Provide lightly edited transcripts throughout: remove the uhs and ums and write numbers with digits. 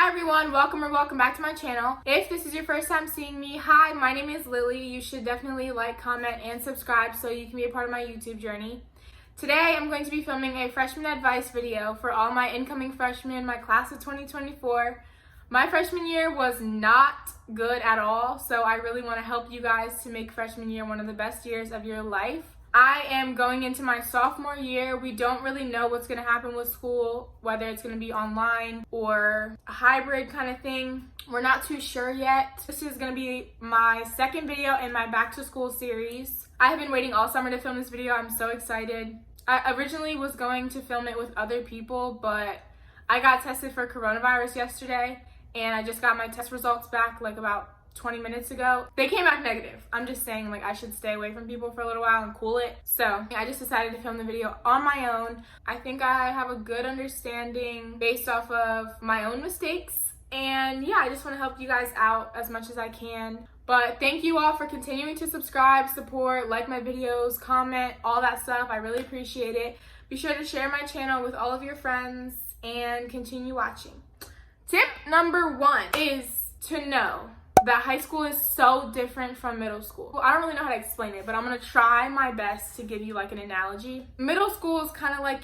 Hi everyone, welcome back to my channel. If this is your first time seeing me, hi, my name is Lily. You should definitely like, comment, and subscribe so you can be a part of my YouTube journey. Today I'm going to be filming a freshman advice video for all my incoming freshmen in my class of 2024. My freshman year was not good at all, so I really want to help you guys to make freshman year one of the best years of your life. I am going into my sophomore year. We don't really know what's going to happen with school, whether it's going to be online or a hybrid kind of thing. We're not too sure yet. This is going to be my second video in my back to school series. I have been waiting all summer to film this video. I'm so excited. I originally was going to film it with other people, but I got tested for coronavirus yesterday and I just got my test results back like about 20 minutes ago. They came back negative. I'm just saying, like, I should stay away from people for a little while and cool it. So I just decided to film the video on my own. I think I have a good understanding based off of my own mistakes. And yeah, I just want to help you guys out as much as I can. But thank you all for continuing to subscribe, support, like my videos, comment, all that stuff. I really appreciate it. Be sure to share my channel with all of your friends and continue watching. Tip number 1 is to know that high school is so different from middle school. I don't really know how to explain it, but I'm gonna try my best to give you like an analogy. Middle school is kind of like,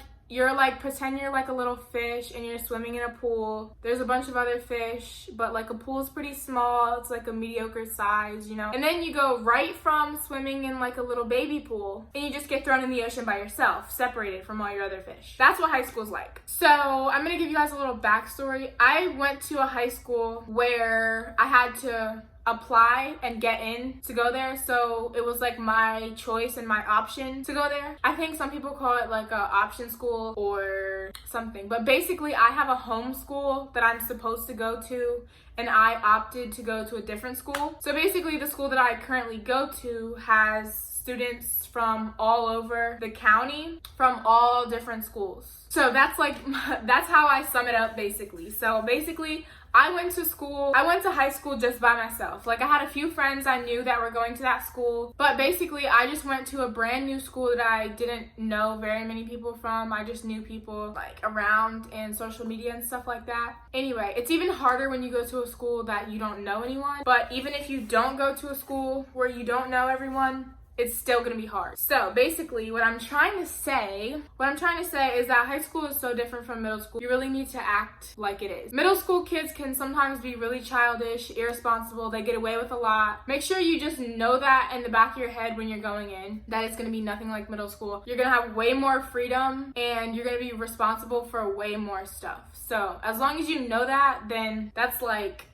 pretend you're like a little fish and you're swimming in a pool. There's a bunch of other fish, but like a pool is pretty small. It's like a mediocre size, you know? And then you go right from swimming in like a little baby pool and you just get thrown in the ocean by yourself, separated from all your other fish. That's what high school's like. So I'm gonna give you guys a little backstory. I went to a high school where I had to apply and get in to go there, so it was like my choice and my option to go there. I think some people call it like a option school or something, but basically I have a home school that I'm supposed to go to and I opted to go to a different school. So basically the school that I currently go to has students from all over the county from all different schools. So that's how I sum it up basically. So basically I went to high school just by myself. Like I had a few friends I knew that were going to that school, but basically I just went to a brand new school that I didn't know very many people from. I just knew people like around and social media and stuff like that. Anyway, it's even harder when you go to a school that you don't know anyone, but even if you don't go to a school where you don't know everyone, it's still gonna be hard. So basically what I'm trying to say is that high school is so different from middle school. You really need to act like it is. Middle school kids can sometimes be really childish, irresponsible, they get away with a lot. Make sure you just know that in the back of your head when you're going in, that it's gonna be nothing like middle school. You're gonna have way more freedom and you're gonna be responsible for way more stuff. So as long as you know that, then that's like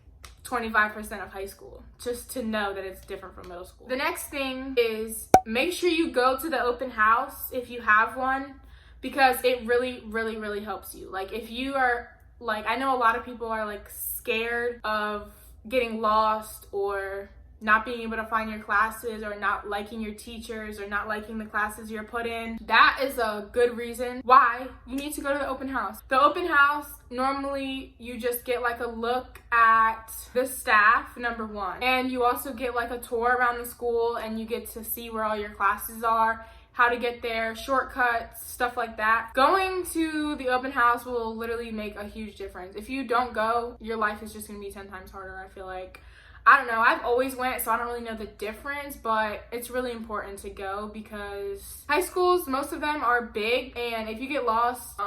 25% of high school, just to know that it's different from middle school. The next thing is make sure you go to the open house if you have one, because it really helps you. Like if you are like, I know a lot of people are like scared of getting lost or not being able to find your classes or not liking your teachers or not liking the classes you're put in. That is a good reason why you need to go to the open house. The open house, normally you just get like a look at the staff, number 1. And you also get like a tour around the school and you get to see where all your classes are, how to get there, shortcuts, stuff like that. Going to the open house will literally make a huge difference. If you don't go, your life is just gonna be 10 times harder, I feel like. I don't know, I've always went, so I don't really know the difference, but it's really important to go because high schools, most of them are big, and if you get lost,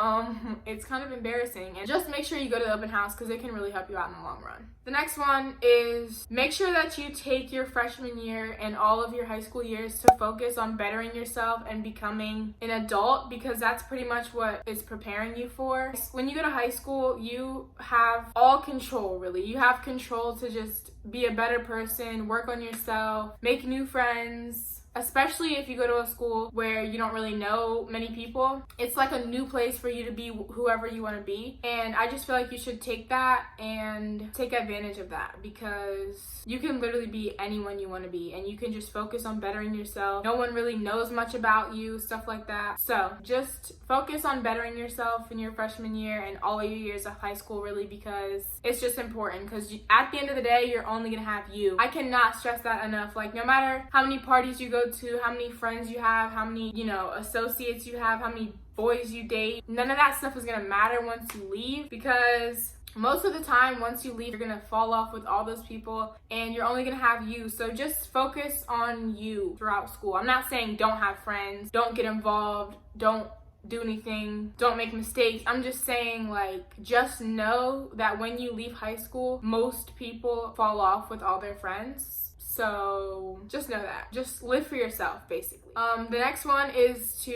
it's kind of embarrassing. And just make sure you go to the open house because it can really help you out in the long run. The next one is make sure that you take your freshman year and all of your high school years to focus on bettering yourself and becoming an adult, because that's pretty much what it's preparing you for. When you go to high school, you have all control, really. You have control to just be a better person, work on yourself, make new friends. Especially if you go to a school where you don't really know many people. It's like a new place for you to be whoever you want to be. And I just feel like you should take that and take advantage of that, because you can literally be anyone you want to be and you can just focus on bettering yourself. No one really knows much about you, stuff like that. So just focus on bettering yourself in your freshman year and all of your years of high school, really, because it's just important, because at the end of the day, you're only gonna have you. I cannot stress that enough. Like, no matter how many parties you go to, how many friends you have, how many, associates you have, how many boys you date, none of that stuff is gonna matter once you leave, because most of the time, once you leave, you're gonna fall off with all those people and you're only gonna have you. So just focus on you throughout school. I'm not saying don't have friends, don't get involved, don't do anything, don't make mistakes. I'm just saying, like, just know that when you leave high school, most people fall off with all their friends. So just know that. Just live for yourself, basically. The next one is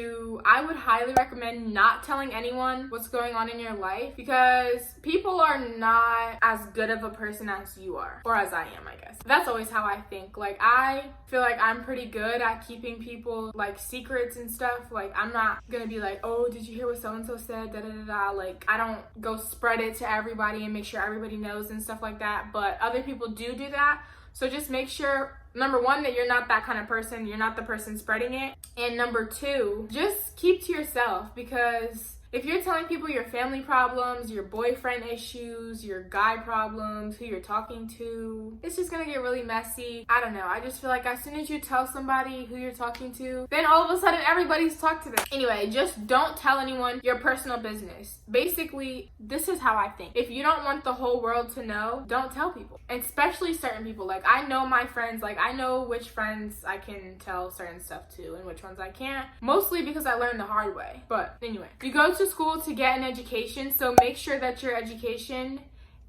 I would highly recommend not telling anyone what's going on in your life, because people are not as good of a person as you are, or as I am, I guess. That's always how I think. Like, I feel like I'm pretty good at keeping people, like, secrets and stuff. Like, I'm not gonna be like, oh, did you hear what so-and-so said, da-da-da-da. Like, I don't go spread it to everybody and make sure everybody knows and stuff like that, but other people do that. So just make sure, number one, that you're not that kind of person. You're not the person spreading it. And number two, just keep to yourself, because if you're telling people your family problems, your boyfriend issues, your guy problems, who you're talking to, it's just gonna get really messy. I don't know. I just feel like as soon as you tell somebody who you're talking to, then all of a sudden everybody's talked to them. Anyway, just don't tell anyone your personal business. Basically, this is how I think. If you don't want the whole world to know, don't tell people. Especially certain people. Like, I know my friends, like, I know which friends I can tell certain stuff to and which ones I can't. Mostly because I learned the hard way. But anyway, you go to school to get an education, so make sure that your education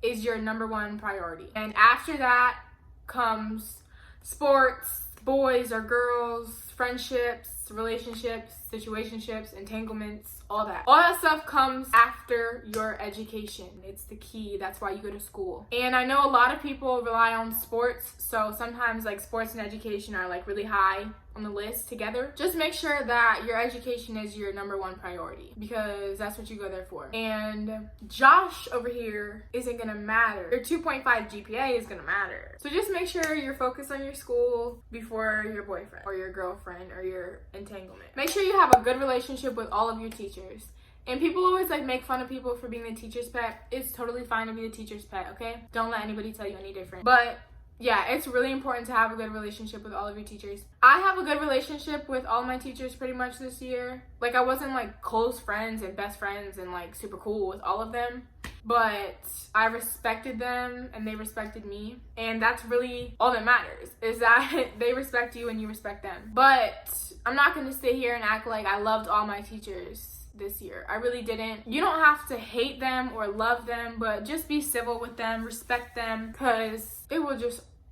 is your number one priority. And after that comes sports, boys or girls, friendships, relationships, situationships, entanglements, all that. All that stuff comes after your education. It's the key. That's why you go to school. And I know a lot of people rely on sports, so sometimes, like, sports and education are, like, really high on the list together. Just make sure that your education is your number one priority, because that's what you go there for. And Josh over here isn't gonna matter. Your 2.5 GPA is gonna matter. So just make sure you're focused on your school before your boyfriend or your girlfriend or your entanglement. Make sure you have a good relationship with all of your teachers. And people always, like, make fun of people for being the teacher's pet. It's totally fine to be the teacher's pet, okay? Don't let anybody tell you any different. But yeah, it's really important to have a good relationship with all of your teachers. I have a good relationship with all my teachers pretty much this year. Like, I wasn't, like, close friends and best friends and, like, super cool with all of them, but I respected them and they respected me. And that's really all that matters, is that they respect you and you respect them. But I'm not going to sit here and act like I loved all my teachers this year. I really didn't. You don't have to hate them or love them, but just be civil with them, respect them, because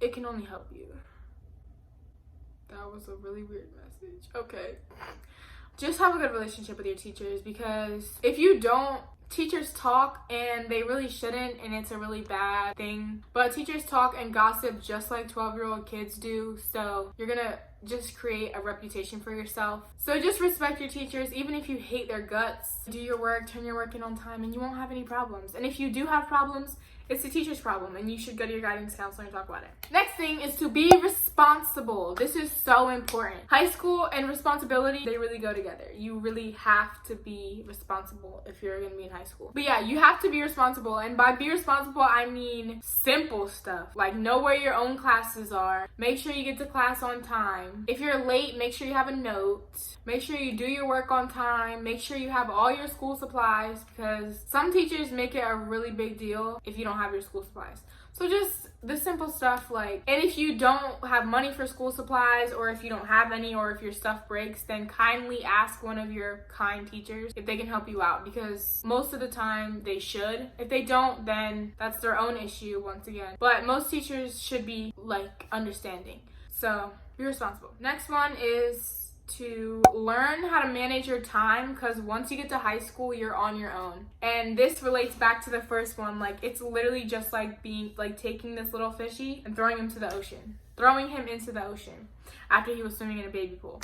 it can only help you. That was a really weird message. Okay. Just have a good relationship with your teachers, because if you don't, teachers talk and they really shouldn't, and it's a really bad thing. But teachers talk and gossip just like 12-year-old kids do, so you're gonna just create a reputation for yourself. So just respect your teachers, even if you hate their guts. Do your work, turn your work in on time, and you won't have any problems. And if you do have problems, it's the teacher's problem, and you should go to your guidance counselor and talk about it. Next thing is to be responsible. This is so important. High school and responsibility, they really go together. You really have to be responsible if you're gonna be in high school. But yeah, you have to be responsible, and by be responsible, I mean simple stuff. Like, know where your own classes are. Make sure you get to class on time. If you're late, make sure you have a note. Make sure you do your work on time. Make sure you have all your school supplies, because some teachers make it a really big deal if you don't have your school supplies. So just the simple stuff, like, and if you don't have money for school supplies, or if you don't have any, or if your stuff breaks, then kindly ask one of your kind teachers if they can help you out, because most of the time they should. If they don't, then that's their own issue once again. But most teachers should be, like, understanding. So be responsible. Next one is to learn how to manage your time, because once you get to high school, you're on your own. And this relates back to the first one. Like, it's literally just like taking this little fishy and throwing him into the ocean after he was swimming in a baby pool.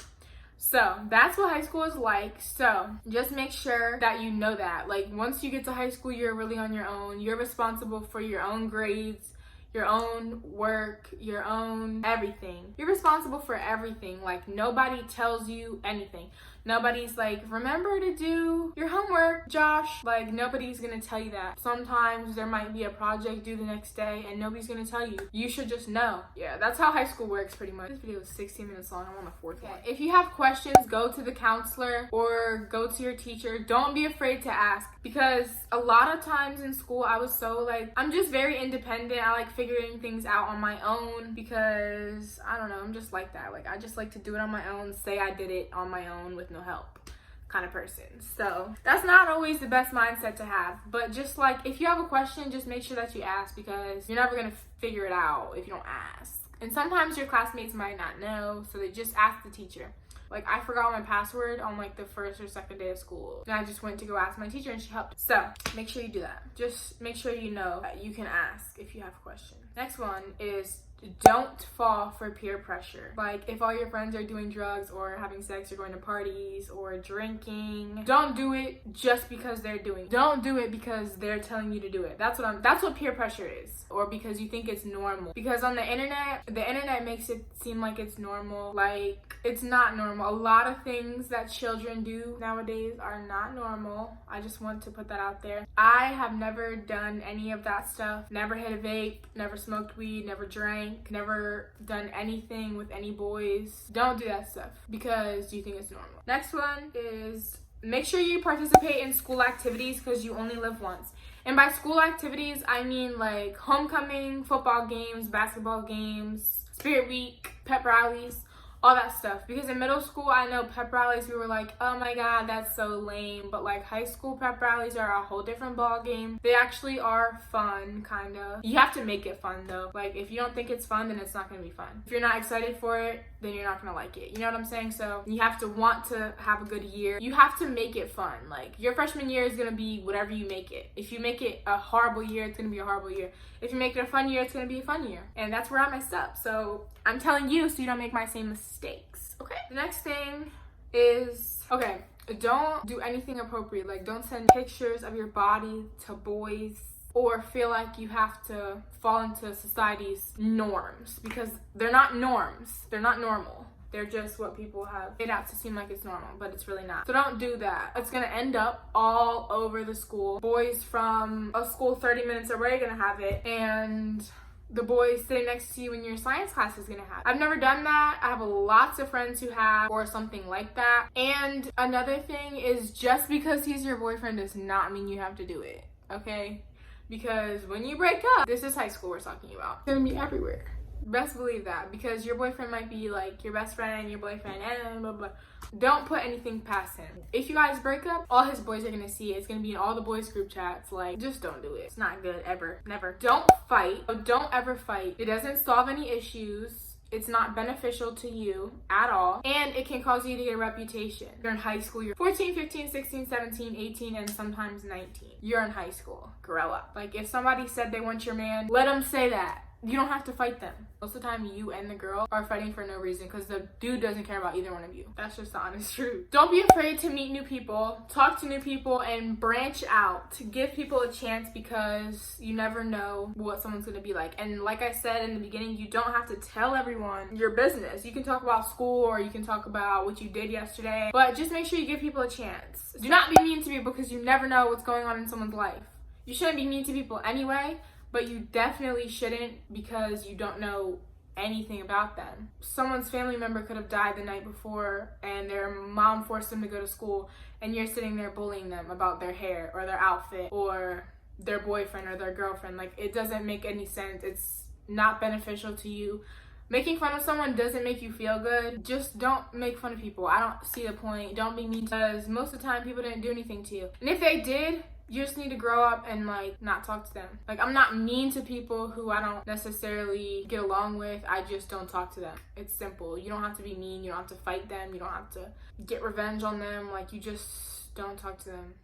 So that's what high school is like. So just make sure that you know that, like, once you get to high school, you're really on your own. You're responsible for your own grades, your own work, your own everything. You're responsible for everything. Like, nobody tells you anything. Nobody's like, remember to do your homework, Josh. Like, nobody's gonna tell you that. Sometimes there might be a project due the next day and nobody's gonna tell you. You should just know. Yeah, that's how high school works pretty much. This video is 16 minutes long. I'm on the fourth one. If you have questions, go to the counselor or go to your teacher. Don't be afraid to ask, because a lot of times in school I was so like, I'm just very independent. I like figuring things out on my own because I don't know, I'm just like that. Like, I just like to do it on my own, say I did it on my own with no help kind of person. So that's not always the best mindset to have, but just like, if you have a question, just make sure that you ask, because you're never gonna figure it out if you don't ask. And sometimes your classmates might not know, so they just ask the teacher. Like, I forgot my password on like the first or second day of school, and I just went to go ask my teacher and she helped. So make sure you do that. Just make sure you know that you can ask if you have questions. Next one is, don't fall for peer pressure. Like, if all your friends are doing drugs or having sex or going to parties or drinking, don't do it just because they're doing it. Don't do it because they're telling you to do it. That's what peer pressure is, or because you think it's normal. Because on the internet makes it seem like it's normal. Like, it's not normal. A lot of things that children do nowadays are not normal. I just want to put that out there. I have never done any of that stuff. Never hit a vape, never smoked weed, never drank, never done anything with any boys. Don't do that stuff because you think it's normal. Next one is, make sure you participate in school activities, because you only live once. And by school activities, I mean like homecoming, football games, basketball games, spirit week, pep rallies, all that stuff. Because in middle school, I know pep rallies, we were like, oh my god, that's so lame. But like, high school pep rallies are a whole different ball game. They actually are fun, kind of. You have to make it fun though. Like, if you don't think it's fun, then it's not gonna be fun. If you're not excited for it, then you're not gonna like it. You know what I'm saying? So you have to want to have a good year. You have to make it fun. Like, your freshman year is gonna be whatever you make it. If you make it a horrible year, it's gonna be a horrible year. If you make it a fun year, it's gonna be a fun year. And that's where I messed up. So I'm telling you so you don't make my same mistakes. Okay? The next thing is, okay, don't do anything appropriate. Like, don't send pictures of your body to boys or feel like you have to fall into society's norms, because they're not norms. They're not normal. They're just what people have made out to seem like it's normal, but it's really not. So don't do that. It's gonna end up all over the school. Boys from a school 30 minutes away are gonna have it, and the boys sitting next to you in your science class is gonna have it. I've never done that. I have lots of friends who have, or something like that. And another thing is, just because he's your boyfriend does not mean you have to do it, okay? Because when you break up, this is high school we're talking about, it's gonna be everywhere. Best believe that, because your boyfriend might be like your best friend, your boyfriend, and blah, blah, blah. Don't put anything past him. If you guys break up, all his boys are gonna see it. It's gonna be in all the boys' group chats. Like, just don't do it. It's not good, ever. Never. Don't fight. Don't ever fight. It doesn't solve any issues. It's not beneficial to you at all, and it can cause you to get a reputation. You're in high school, you're 14, 15, 16, 17, 18, and sometimes 19. You're in high school. Grow up. Like, if somebody said they want your man, let them say that. You don't have to fight them. Most of the time, you and the girl are fighting for no reason, because the dude doesn't care about either one of you. That's just the honest truth. Don't be afraid to meet new people, talk to new people, and branch out. To give people a chance, because you never know what someone's gonna be like. And like I said in the beginning, you don't have to tell everyone your business. You can talk about school, or you can talk about what you did yesterday, but just make sure you give people a chance. Do not be mean to people, because you never know what's going on in someone's life. You shouldn't be mean to people anyway, but you definitely shouldn't, because you don't know anything about them. Someone's family member could have died the night before, and their mom forced them to go to school, and you're sitting there bullying them about their hair or their outfit or their boyfriend or their girlfriend. Like, it doesn't make any sense. It's not beneficial to you. Making fun of someone doesn't make you feel good. Just don't make fun of people. I don't see the point. Don't be mean, because most of the time people didn't do anything to you. And if they did, you just need to grow up and like not talk to them. Like, I'm not mean to people who I don't necessarily get along with. I just don't talk to them. It's simple. You don't have to be mean. You don't have to fight them. You don't have to get revenge on them. Like, you just don't talk to them.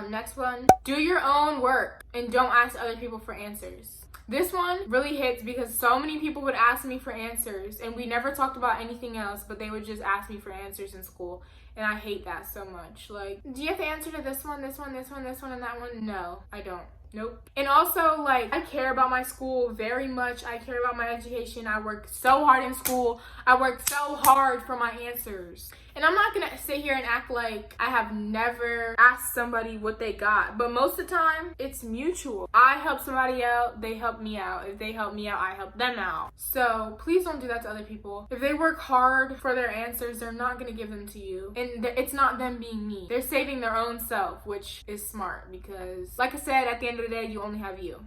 Next one, do your own work and don't ask other people for answers. This one really hits, because so many people would ask me for answers, and we never talked about anything else, but they would just ask me for answers in school. And I hate that so much. Like, do you have to answer to this one, this one, this one, this one, and that one? No, I don't. Nope. And also, like, I care about my school very much. I care about my education. I work so hard in school. I work so hard for my answers. And I'm not gonna sit here and act like I have never asked somebody what they got. But most of the time, it's mutual. I help somebody out, they help me out. If they help me out, I help them out. So please don't do that to other people. If they work hard for their answers, they're not gonna give them to you. And it's not them being mean. They're saving their own self, which is smart because, like I said, at the end of the day, you only have you.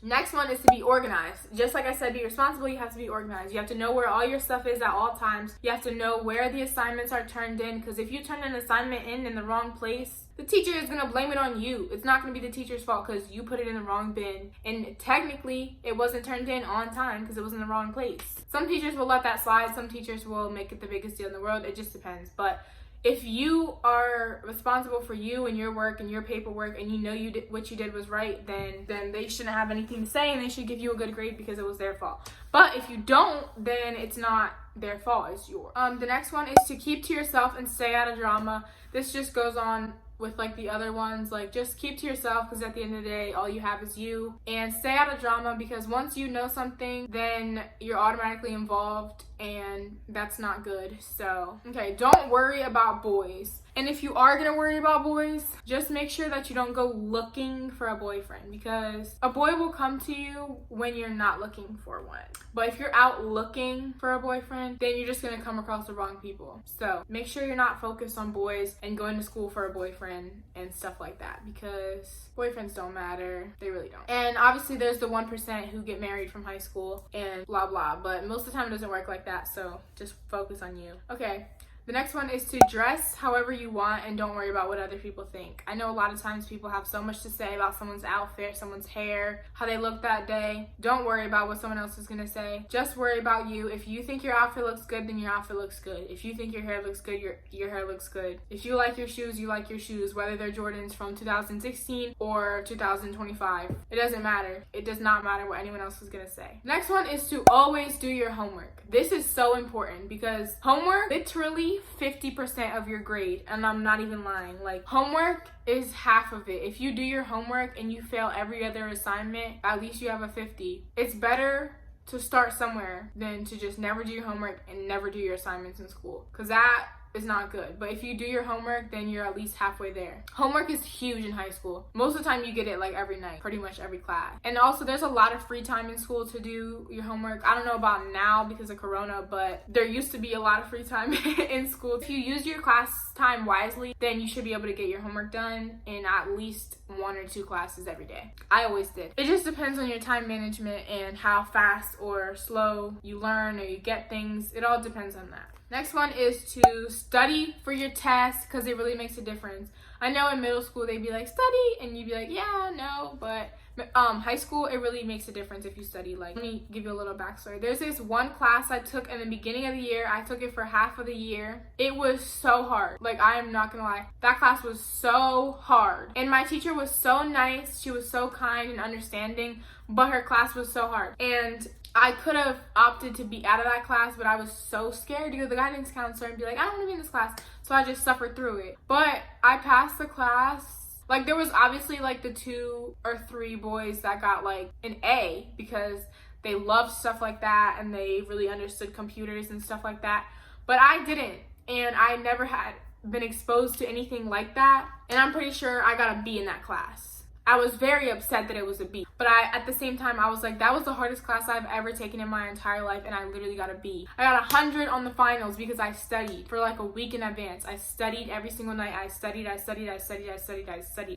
Next one is to be organized. Just like I said, be responsible, you have to be organized. You have to know where all your stuff is at all times. You have to know where the assignments are turned in, because if you turn an assignment in the wrong place, the teacher is going to blame it on you. It's not going to be the teacher's fault because you put it in the wrong bin. And technically, it wasn't turned in on time because it was in the wrong place. Some teachers will let that slide. Some teachers will make it the biggest deal in the world. It just depends. But if you are responsible for you and your work and your paperwork and you know what you did was right, then they shouldn't have anything to say and they should give you a good grade because it was their fault. But if you don't, then it's not their fault, it's yours. The next one is to keep to yourself and stay out of drama. This just goes on with like the other ones, like just keep to yourself because at the end of the day, all you have is you. And stay out of drama because once you know something, then you're automatically involved and that's not good. So, okay, don't worry about boys. And if you are gonna worry about boys, just make sure that you don't go looking for a boyfriend because a boy will come to you when you're not looking for one. But if you're out looking for a boyfriend, then you're just gonna come across the wrong people. So make sure you're not focused on boys and going to school for a boyfriend and stuff like that because boyfriends don't matter. They really don't. And obviously there's the 1% who get married from high school and blah blah, but most of the time it doesn't work like that. So just focus on you. Okay. The next one is to dress however you want and don't worry about what other people think. I know a lot of times people have so much to say about someone's outfit, someone's hair, how they look that day. Don't worry about what someone else is going to say. Just worry about you. If you think your outfit looks good, then your outfit looks good. If you think your hair looks good, your hair looks good. If you like your shoes, you like your shoes, whether they're Jordans from 2016 or 2025. It doesn't matter. It does not matter what anyone else is going to say. Next one is to always do your homework. This is so important because homework literally 50% of your grade, and I'm not even lying. Like, homework is half of it. If you do your homework and you fail every other assignment, at least you have a 50. It's better to start somewhere than to just never do your homework and never do your assignments in school, because that is not good. But if you do your homework, then you're at least halfway there. Homework is huge in high school. Most of the time you get it like every night, pretty much every class. And also there's a lot of free time in school to do your homework. I don't know about now because of Corona, but there used to be a lot of free time in school. If you use your class time wisely, then you should be able to get your homework done in at least 1 or 2 classes every day. I always did. It just depends on your time management and how fast or slow you learn or you get things. It all depends on that. Next one is to study for your test because it really makes a difference. I know in middle school they'd be like, study, and you'd be like, yeah, no, but high school, it really makes a difference if you study. Like, let me give you a little backstory. There's this one class I took in the beginning of the year. I took it for half of the year. It was so hard. Like, I am not gonna lie. That class was so hard. And my teacher was so nice. She was so kind and understanding, but her class was so hard. And I could have opted to be out of that class, but I was so scared to go to the guidance counselor and be like, I don't want to be in this class. So I just suffered through it. But I passed the class. Like, there was obviously like the 2 or 3 boys that got like an A because they loved stuff like that and they really understood computers and stuff like that. But I didn't, and I never had been exposed to anything like that. And I'm pretty sure I got a B in that class. I was very upset that it was a B, but at the same time, I was like, that was the hardest class I've ever taken in my entire life, and I literally got a B. I got 100 on the finals because I studied for like a week in advance. I studied every single night. I studied.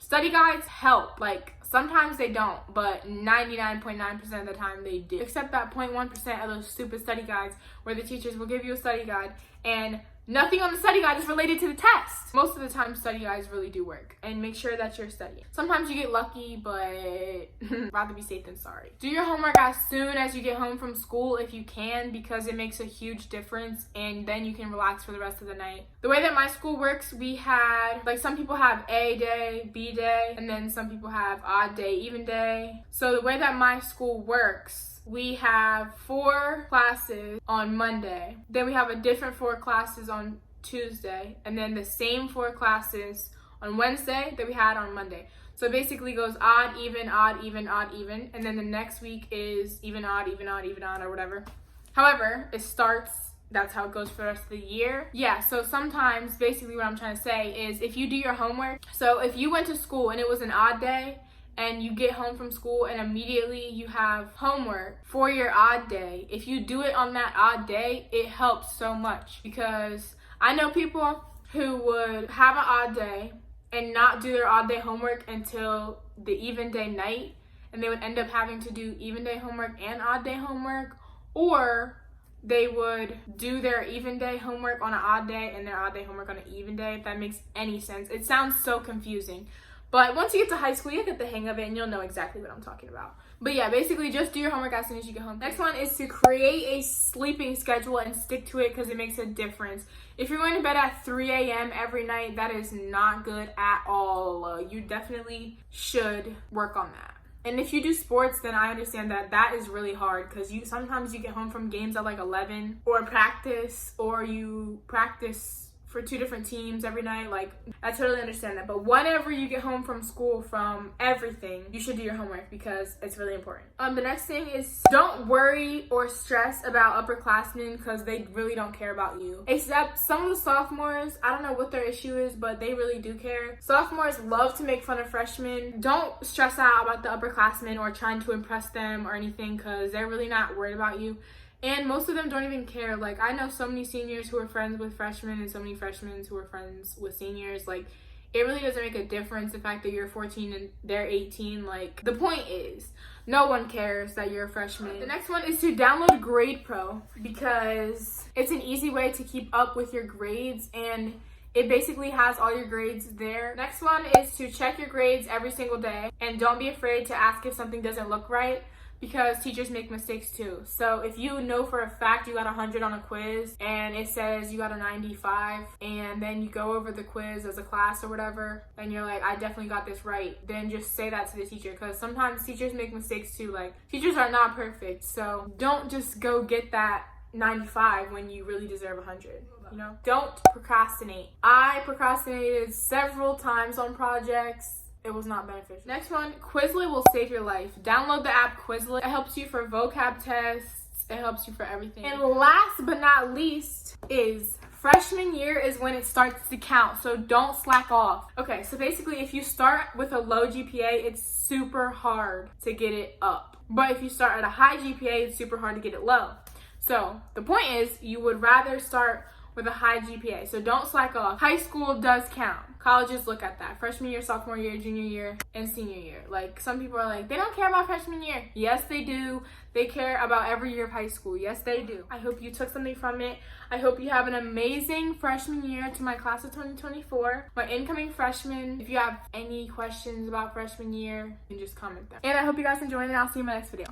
Study guides help. Like, sometimes they don't, but 99.9% of the time they do. Except that 0.1% of those stupid study guides where the teachers will give you a study guide and nothing on the study guide is related to the test. Most of the time, study guides really do work. And make sure that you're studying. Sometimes you get lucky, but rather be safe than sorry. Do your homework as soon as you get home from school if you can, because it makes a huge difference, and then you can relax for the rest of the night. The way that my school works, we had, like, some people have A day, B day, and then some people have odd day, even day. So the way that my school works, we have 4 classes on Monday. Then we have a different 4 classes on Tuesday. And then the same 4 classes on Wednesday that we had on Monday. So it basically goes odd, even, odd, even, odd, even. And then the next week is even, odd, even, odd, even, odd, or whatever. However, it starts, that's how it goes for the rest of the year. Yeah, so sometimes basically what I'm trying to say is if you do your homework, so if you went to school and it was an odd day and you get home from school and immediately you have homework for your odd day, if you do it on that odd day, it helps so much, because I know people who would have an odd day and not do their odd day homework until the even day night, and they would end up having to do even day homework and odd day homework, or they would do their even day homework on an odd day and their odd day homework on an even day, if that makes any sense. It sounds so confusing, but once you get to high school, you'll get the hang of it and you'll know exactly what I'm talking about. But yeah, basically just do your homework as soon as you get home. Next one is to create a sleeping schedule and stick to it, because it makes a difference. If you're going to bed at 3 a.m. every night, that is not good at all. You definitely should work on that. And if you do sports, then I understand that that is really hard, because sometimes you get home from games at like 11, or you practice for 2 different teams every night. Like, I totally understand that. But whenever you get home from school, from everything, you should do your homework, because it's really important. The next thing is, don't worry or stress about upperclassmen, because they really don't care about you. Except some of the sophomores, I don't know what their issue is, but they really do care. Sophomores love to make fun of freshmen. Don't stress out about the upperclassmen or trying to impress them or anything, because they're really not worried about you. And most of them don't even care. Like, I know so many seniors who are friends with freshmen and so many freshmen who are friends with seniors. Like, it really doesn't make a difference the fact that you're 14 and they're 18. Like, the point is, no one cares that you're a freshman. The next one is to download Grade Pro, because it's an easy way to keep up with your grades, and it basically has all your grades there. Next one is to check your grades every single day, and don't be afraid to ask if something doesn't look right, because teachers make mistakes too. So if you know for a fact you got 100 on a quiz and it says you got a 95, and then you go over the quiz as a class or whatever, and you're like, I definitely got this right, then just say that to the teacher, because sometimes teachers make mistakes too. Like, teachers are not perfect, so don't just go get that 95 when you really deserve 100. You know, don't procrastinate. I procrastinated several times on projects. It was not beneficial. Next one, Quizlet will save your life. Download the app Quizlet. It helps you for vocab tests. It helps you for everything. And last but not least is freshman year is when it starts to count, so don't slack off. Okay, so basically if you start with a low GPA, it's super hard to get it up. But if you start at a high GPA, it's super hard to get it low. So the point is, you would rather start with a high GPA, so don't slack off. High school does count. Colleges look at that. Freshman year, sophomore year, junior year, and senior year. Like, some people are like, they don't care about freshman year. Yes, they do. They care about every year of high school. Yes, they do. I hope you took something from it. I hope you have an amazing freshman year. To my class of 2024, my incoming freshmen, if you have any questions about freshman year, you can just comment them. And I hope you guys enjoyed it, and I'll see you in my next video.